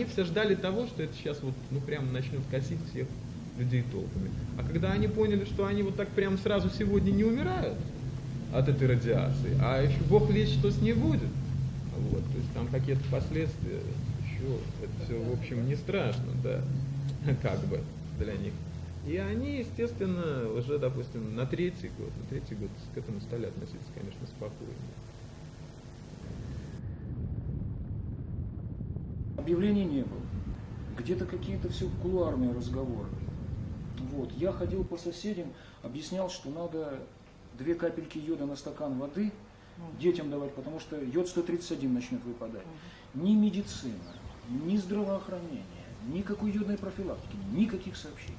они все ждали того, что это сейчас вот, ну, прям начнет косить всех людей толпами. А когда они поняли, что они вот так прям сразу сегодня не умирают от этой радиации, а еще Бог весть, что с ней будет, вот, то есть там какие-то последствия, еще, это все, в общем, не страшно, да, как бы для них. И они, естественно, уже, допустим, на третий год к этому стали относиться, конечно, спокойнее. Объявлений не было. Где-то какие-то все кулуарные разговоры. Вот. Я ходил по соседям, объяснял, что надо 2 капельки йода на стакан воды детям давать, потому что йод 131 начнет выпадать. Ни медицина, ни здравоохранение, никакой йодной профилактики, никаких сообщений.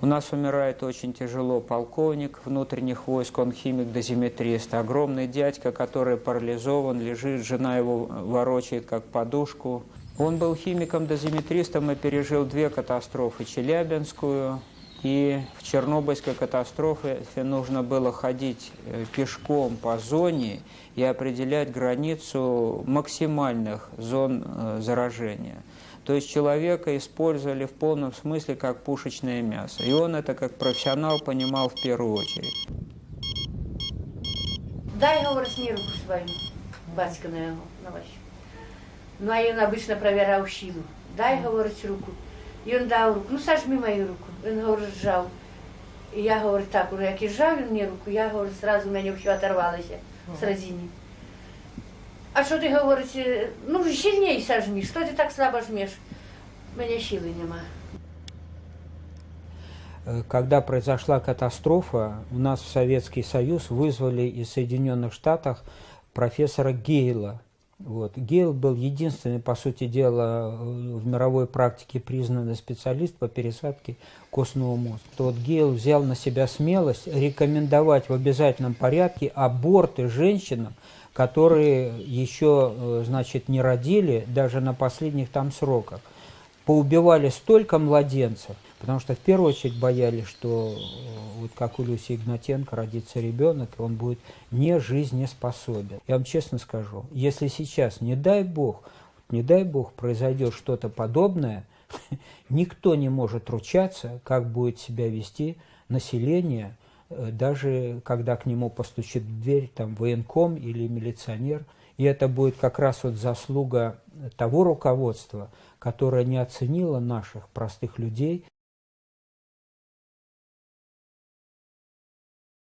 У нас умирает очень тяжело полковник внутренних войск, он химик-дозиметрист, огромный дядька, который парализован, лежит, жена его ворочает как подушку. Он был химиком-дозиметристом и пережил 2 катастрофы, Челябинскую и в Чернобыльской катастрофе нужно было ходить пешком по зоне и определять границу максимальных зон заражения. То есть человека использовали в полном смысле как пушечное мясо. И он это как профессионал понимал в первую очередь. Дай, говорить, мне руку свою, батька на его, на вашу. Ну, а он обычно проверял силу. Дай, говорить, руку. И он дал руку, ну, сожми мою руку. Он, говорит, сжал. И я, говорит, так, уже, як и сжал он мне руку, я, говорит, сразу у меня все оторвалось с разини. А что ты говоришь, ну сильнее сожми, что ты так слабо жмешь? У меня силы нема. Когда произошла катастрофа, у нас в Советский Союз вызвали из Соединенных Штатов профессора Гейла. Вот. Гейл был единственный, по сути дела, в мировой практике признанный специалист по пересадке костного мозга. Вот Гейл взял на себя смелость рекомендовать в обязательном порядке аборты женщинам, которые еще, значит, не родили, даже на последних там сроках. Поубивали столько младенцев, потому что в первую очередь боялись, что вот как у Люси Игнатенко родится ребенок, и он будет не жизнеспособен. Я вам честно скажу, если сейчас, не дай бог, произойдет что-то подобное, никто не может ручаться, как будет себя вести население, даже когда к нему постучит в дверь там военком или милиционер. И это будет как раз вот заслуга того руководства, которое не оценило наших простых людей.